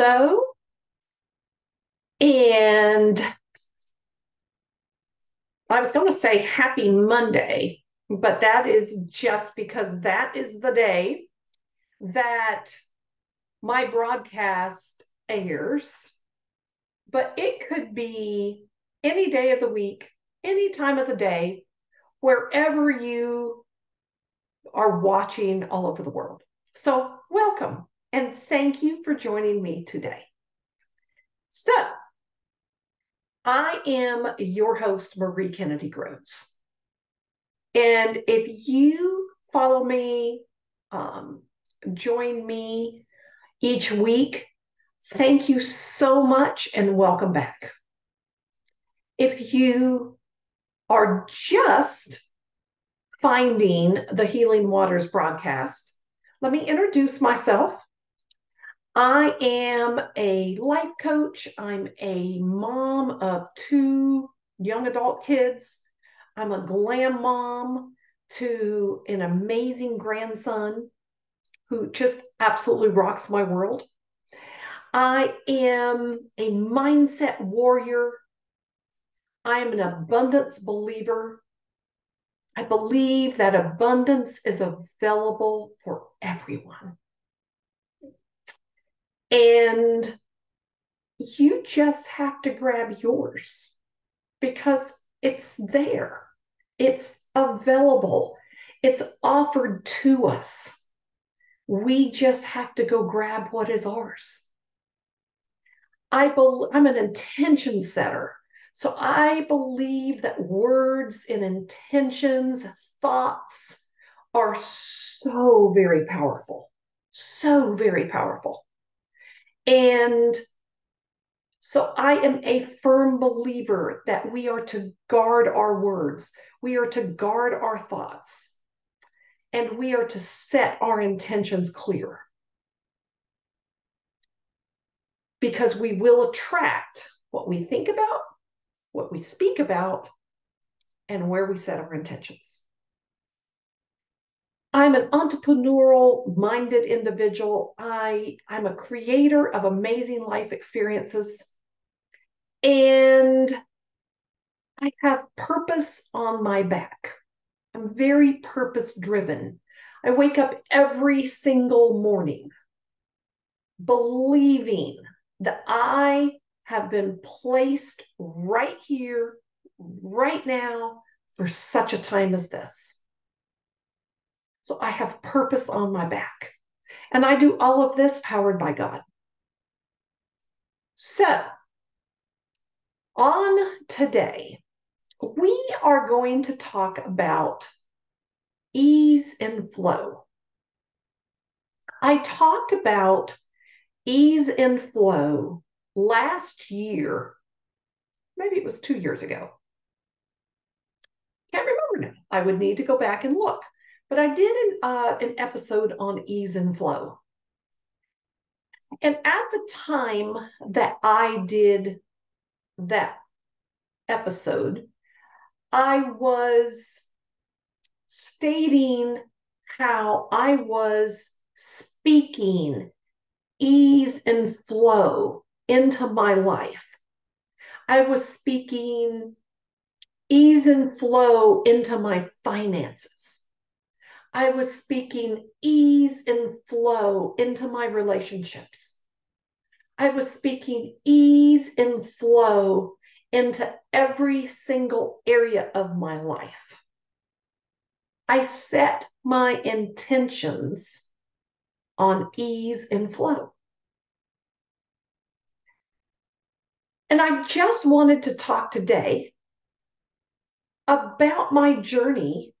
Hello. And I was going to say happy Monday, but that is just because that is the day that my broadcast airs. But it could be any day of the week, any time of the day, wherever you are watching all over the world. So, welcome and thank you for joining me today. So, I am your host, Marie Kennedy Groves. And if you follow me, join me each week, thank you so much and welcome back. If you are just finding the Healing Waters broadcast, let me introduce myself. I am a life coach. I'm a mom of 2 young adult kids. I'm a glam mom to an amazing grandson who just absolutely rocks my world. I am a mindset warrior. I am an abundance believer. I believe that abundance is available for everyone. And you just have to grab yours because it's there. It's available. It's offered to us. We just have to go grab what is ours. I'm an intention setter. So I believe that words and intentions, thoughts are so very powerful. So very powerful. And so I am a firm believer that we are to guard our words. We are to guard our thoughts. And we are to set our intentions clear. Because we will attract what we think about, what we speak about, and where we set our intentions. I'm an entrepreneurial minded individual. I'm a creator of amazing life experiences. And I have purpose on my back. I'm very purpose driven. I wake up every single morning believing that I have been placed right here, right now, for such a time as this. So I have purpose on my back. And I do all of this powered by God. So, on today, we are going to talk about ease and flow. I talked about ease and flow last year. Maybe it was 2 years ago. Can't remember now. I would need to go back and look. But I did an episode on ease and flow. And at the time that I did that episode, I was stating how I was speaking ease and flow into my life. I was speaking ease and flow into my finances. I was speaking ease and flow into my relationships. I was speaking ease and flow into every single area of my life. I set my intentions on ease and flow. And I just wanted to talk today about my journey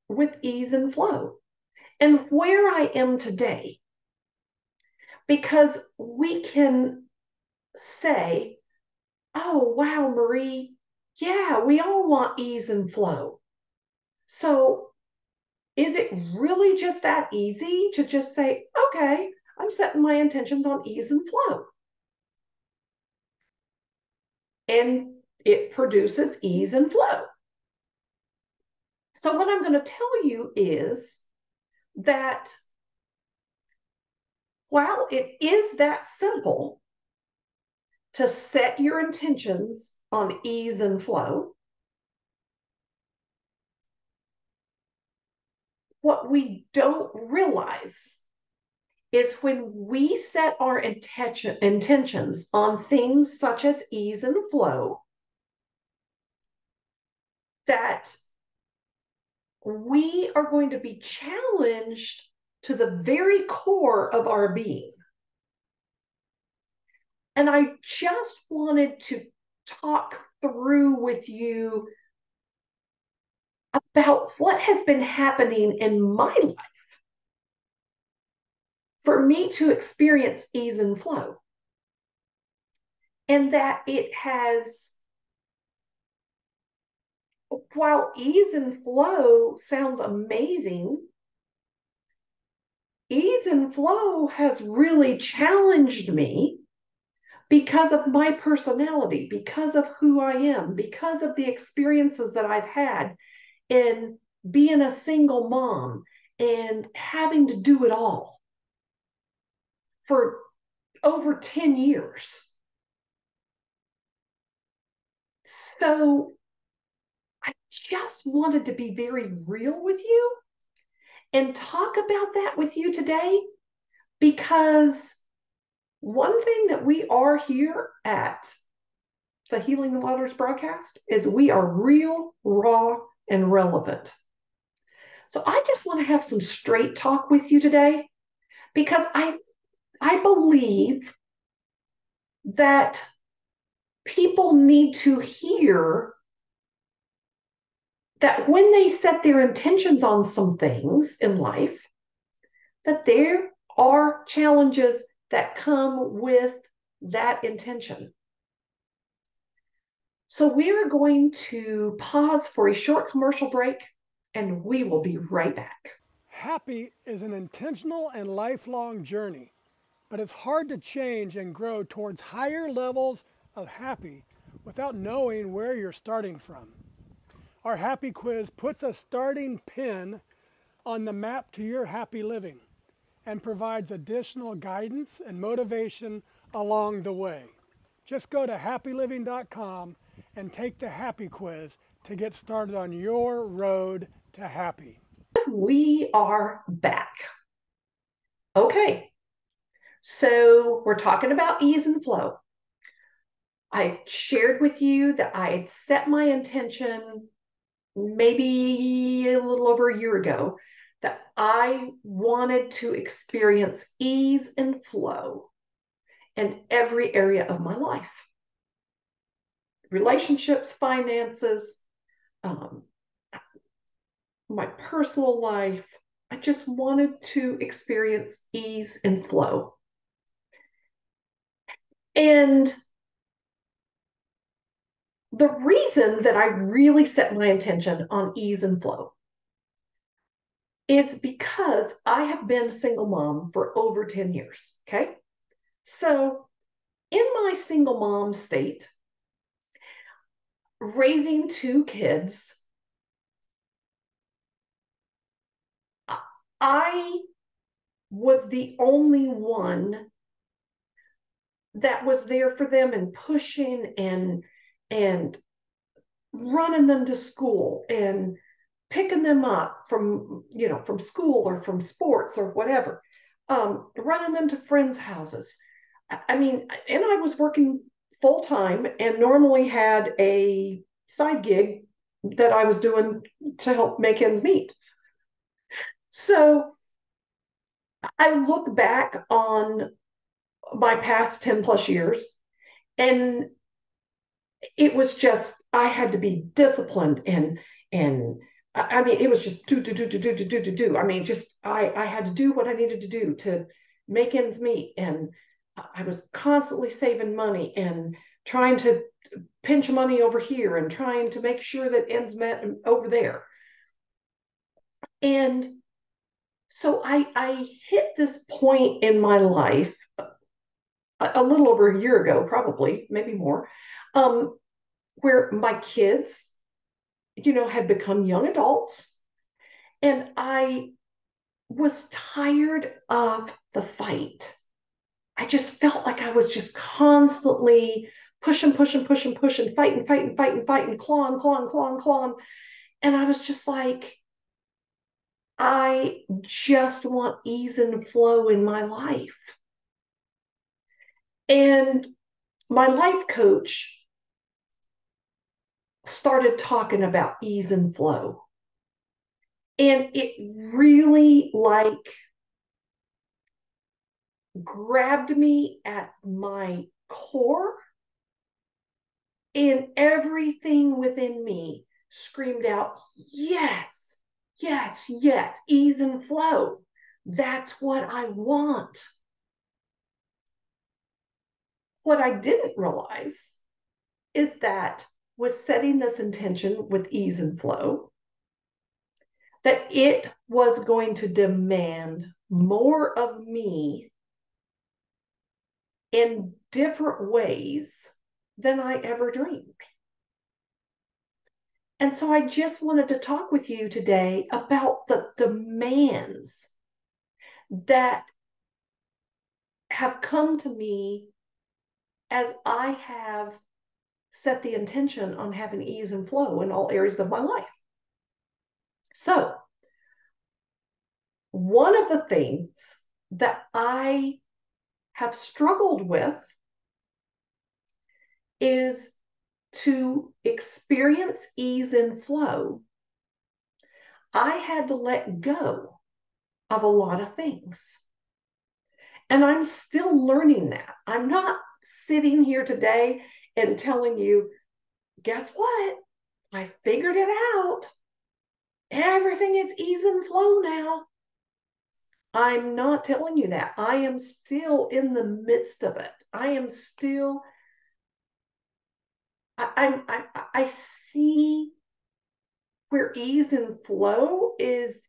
with ease and flow and where I am today. Because we can say, oh, wow, Marie, yeah, we all want ease and flow. So is it really just that easy to just say, okay, I'm setting my intentions on ease and flow? And it produces ease and flow. So what I'm going to tell you is that while it is that simple to set your intentions on ease and flow, what we don't realize is when we set our intentions on things such as ease and flow, that we are going to be challenged to the very core of our being. And I just wanted to talk through with you about what has been happening in my life for me to experience ease and flow. And that it has, while ease and flow sounds amazing, ease and flow has really challenged me because of my personality, because of who I am, because of the experiences that I've had in being a single mom and having to do it all for over 10 years. So I just wanted to be very real with you and talk about that with you today, because one thing that we are here at the Healing the Waters broadcast is we are real, raw, and relevant. So I just want to have some straight talk with you today, because I believe that people need to hear that when they set their intentions on some things in life, that there are challenges that come with that intention. So we are going to pause for a short commercial break, and we will be right back. Happy is an intentional and lifelong journey, but it's hard to change and grow towards higher levels of happy without knowing where you're starting from. Our Happy Quiz puts a starting pin on the map to your happy living and provides additional guidance and motivation along the way. Just go to happyliving.com and take the Happy Quiz to get started on your road to happy. We are back. Okay, so we're talking about ease and flow. I shared with you that I had set my intention maybe a little over a year ago that I wanted to experience ease and flow in every area of my life. Relationships, finances, my personal life. I just wanted to experience ease and flow. And the reason that I really set my intention on ease and flow is because I have been a single mom for over 10 years, okay? So in my single mom state, raising two kids, I was the only one that was there for them and pushing and running them to school and picking them up from school or from sports or whatever, running them to friends' houses. I mean, and I was working full time and normally had a side gig that I was doing to help make ends meet. So I look back on my past 10 plus years, and it was just, I had to be disciplined and I mean, it was just do. I mean, just I had to do what I needed to do to make ends meet. And I was constantly saving money and trying to pinch money over here and trying to make sure that ends met over there. And so I hit this point in my life a little over a year ago, probably, maybe more, where my kids, had become young adults. And I was tired of the fight. I just felt like I was just constantly pushing, pushing, pushing, pushing, fighting, fighting, fighting, fighting, clawing, clawing, clawing, clawing. And I was just like, I just want ease and flow in my life. And my life coach started talking about ease and flow. And it really like grabbed me at my core, and everything within me screamed out, yes, yes, yes, ease and flow. That's what I want. What I didn't realize is that with setting this intention with ease and flow, that it was going to demand more of me in different ways than I ever dreamed. And so I just wanted to talk with you today about the demands that have come to me as I have set the intention on having ease and flow in all areas of my life. So, one of the things that I have struggled with is to experience ease and flow. I had to let go of a lot of things. And I'm still learning that. I'm not sitting here today and telling you, guess what? I figured it out. Everything is ease and flow now. I'm not telling you that. I am still in the midst of it. I am still, I see where ease and flow is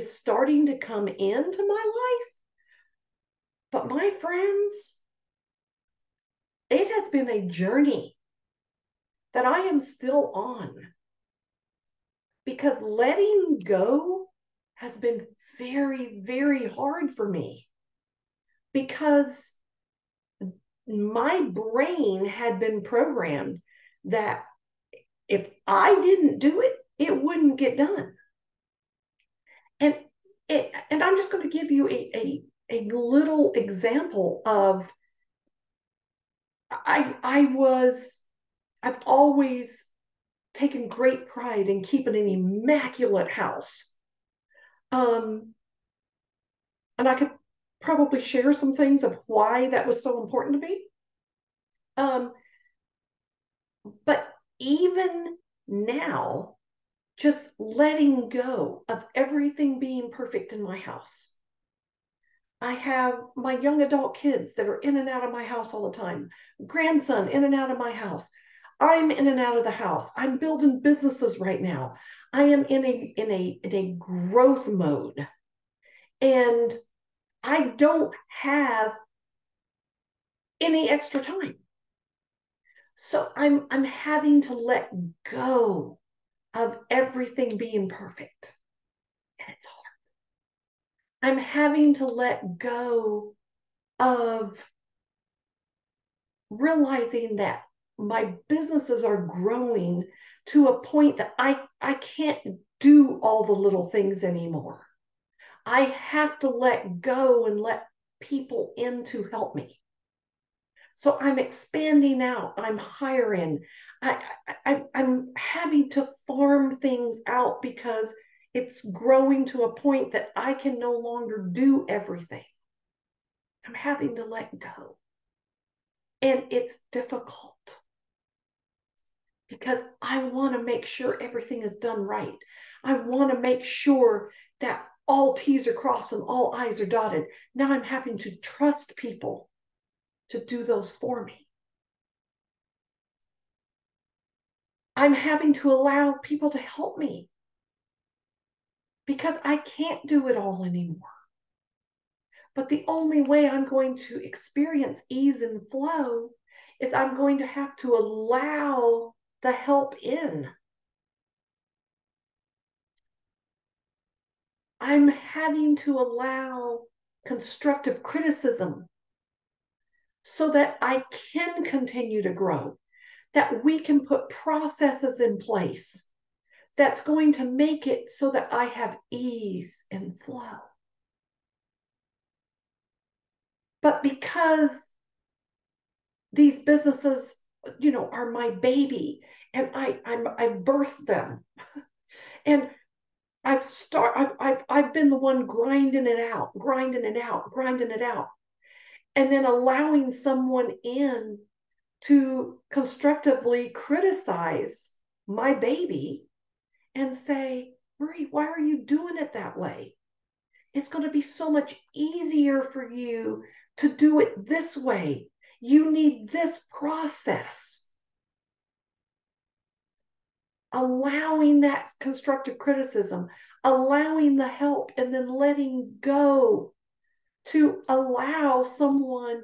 starting to come into my life. But my friends, it has been a journey that I am still on, because letting go has been very, very hard for me, because my brain had been programmed that if I didn't do it, it wouldn't get done. And I'm just going to give you a little example of I've always taken great pride in keeping an immaculate house. And I could probably share some things of why that was so important to me. But even now, just letting go of everything being perfect in my house. I have my young adult kids that are in and out of my house all the time, grandson in and out of my house. I'm in and out of the house. I'm building businesses right now. I am in a growth mode. And I don't have any extra time. So I'm having to let go of everything being perfect. And it's hard. I'm having to let go of realizing that my businesses are growing to a point that I can't do all the little things anymore. I have to let go and let people in to help me. So I'm expanding out. I'm hiring. I'm having to farm things out because it's growing to a point that I can no longer do everything. I'm having to let go. And it's difficult because I want to make sure everything is done right. I want to make sure that all T's are crossed and all I's are dotted. Now I'm having to trust people to do those for me. I'm having to allow people to help me because I can't do it all anymore. But the only way I'm going to experience ease and flow is I'm going to have to allow the help in. I'm having to allow constructive criticism so that I can continue to grow, that we can put processes in place that's going to make it so that I have ease and flow. But because these businesses, are my baby, and I've birthed them, and I've been the one grinding it out, and then allowing someone in to constructively criticize my baby and say, Marie, why are you doing it that way? It's going to be so much easier for you to do it this way. You need this process. Allowing that constructive criticism, allowing the help, and then letting go to allow someone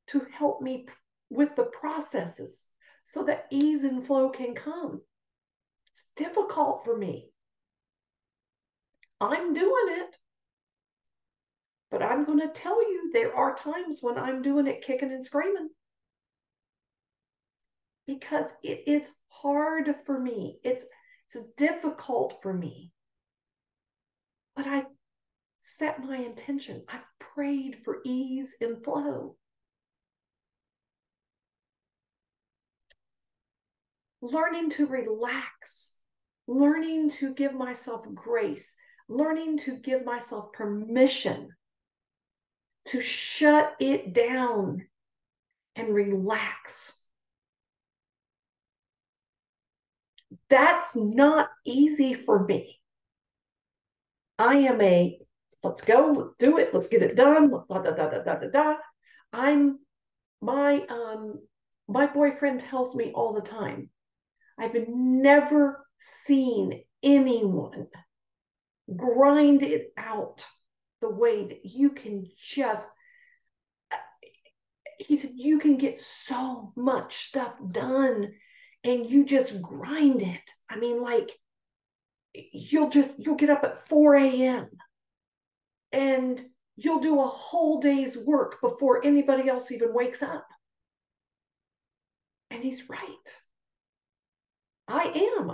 to help me with the processes so that ease and flow can come. It's difficult for me. I'm doing it. But I'm going to tell you, there are times when I'm doing it kicking and screaming, because it is hard for me. It's difficult for me. But I set my intention. I've prayed for ease and flow. Learning to relax, learning to give myself grace, learning to give myself permission to shut it down and relax. That's not easy for me. I am let's go, let's do it, let's get it done, da, da, da, da, da, da, da. My boyfriend tells me all the time, I've never seen anyone grind it out the way that you can just, he said, you can get so much stuff done and you just grind it. I mean, like, you'll get up at 4 a.m. and you'll do a whole day's work before anybody else even wakes up. And he's right. I am.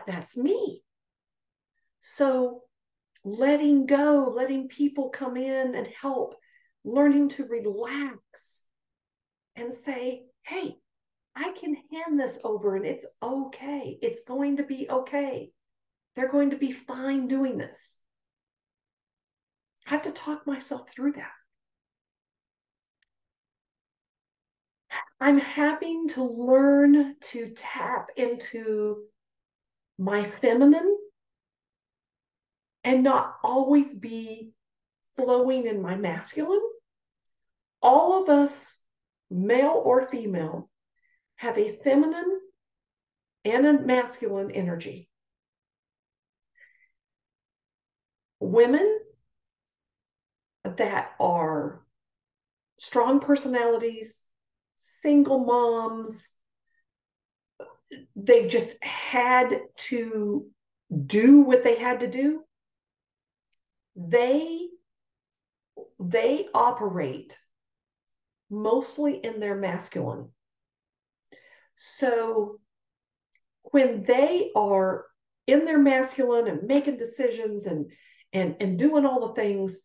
That's me. So letting go, letting people come in and help, learning to relax and say, hey, I can hand this over and it's okay. It's going to be okay. They're going to be fine doing this. I have to talk myself through that. I'm having to learn to tap into my feminine and not always be flowing in my masculine. All of us, male or female, have a feminine and a masculine energy. Women that are strong personalities, single moms, they've just had to do what they had to do. They operate mostly in their masculine. So when they are in their masculine and making decisions and doing all the things,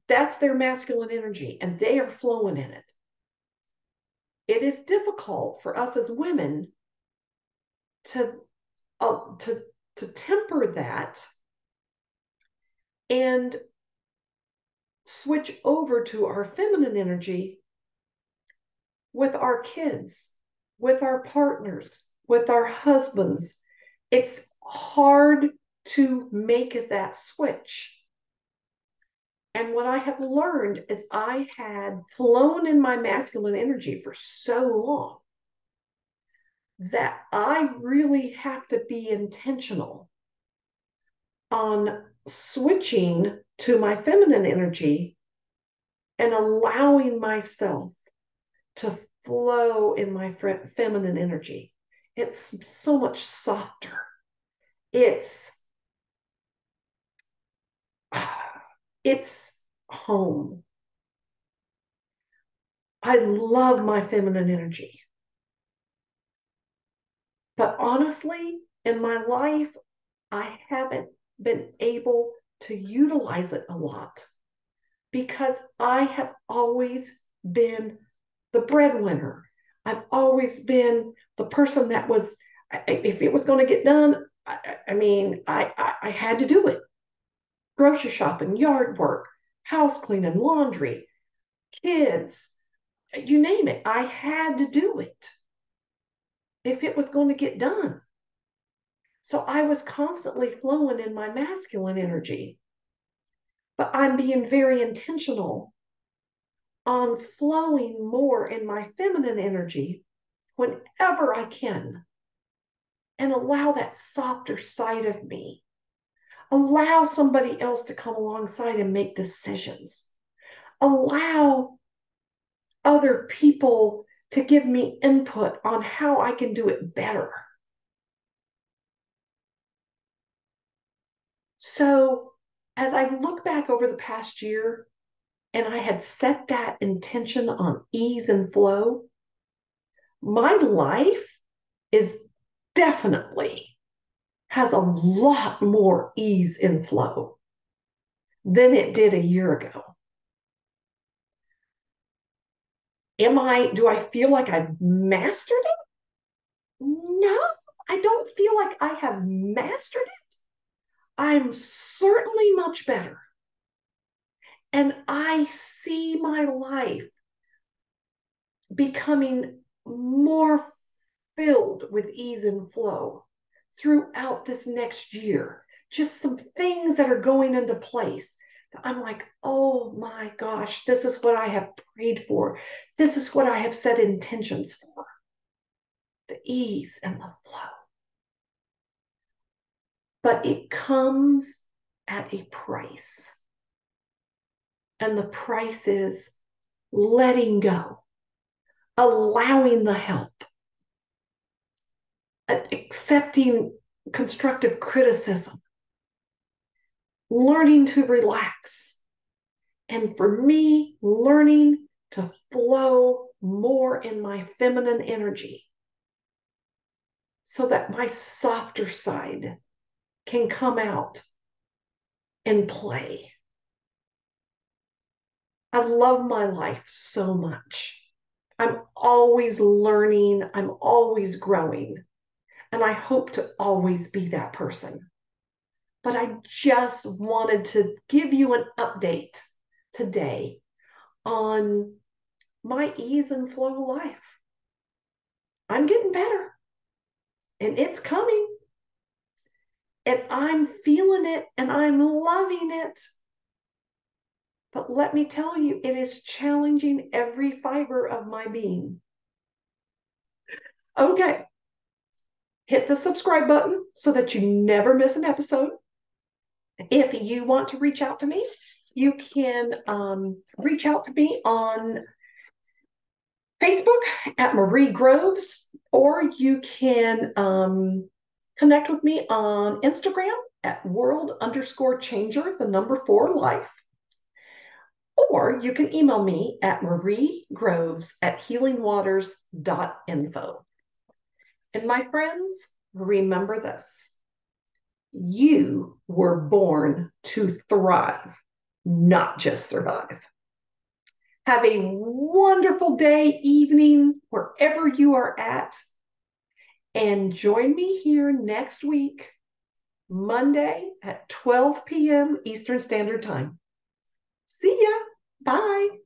that's their masculine energy and they are flowing in it. It is difficult for us as women to temper that and switch over to our feminine energy with our kids, with our partners, with our husbands. It's hard to make that switch. And what I have learned is I had flown in my masculine energy for so long that I really have to be intentional on switching to my feminine energy and allowing myself to flow in my feminine energy. It's so much softer. It's home. I love my feminine energy. But honestly, in my life, I haven't been able to utilize it a lot because I have always been the breadwinner. I've always been the person that was, if it was going to get done, I had to do it. Grocery shopping, yard work, house cleaning, laundry, kids, you name it. I had to do it if it was going to get done. So I was constantly flowing in my masculine energy, but I'm being very intentional on flowing more in my feminine energy whenever I can and allow that softer side of me. Allow somebody else to come alongside and make decisions. Allow other people to give me input on how I can do it better. So, as I look back over the past year and I had set that intention on ease and flow, my life is definitely has a lot more ease and flow than it did a year ago. Do I feel like I've mastered it? No, I don't feel like I have mastered it. I'm certainly much better. And I see my life becoming more filled with ease and flow throughout this next year. Just some things that are going into place. I'm like, oh my gosh, this is what I have prayed for. This is what I have set intentions for. The ease and the flow. But it comes at a price. And the price is letting go, allowing the help, accepting constructive criticism, learning to relax. And for me, learning to flow more in my feminine energy so that my softer side can come out and play. I love my life so much. I'm always learning. I'm always growing. And I hope to always be that person. But I just wanted to give you an update today on my ease and flow life. I'm getting better and it's coming. And I'm feeling it and I'm loving it. But let me tell you, it is challenging every fiber of my being. Okay. Hit the subscribe button so that you never miss an episode. If you want to reach out to me, you can reach out to me on Facebook at Marie Groves, or you can connect with me on Instagram at world_changer, the number 4 life. Or you can email me at mariegroves@healingwaters.info. And my friends, remember this. You were born to thrive, not just survive. Have a wonderful day, evening, wherever you are at. And join me here next week, Monday at 12 p.m. Eastern Standard Time. See ya. Bye.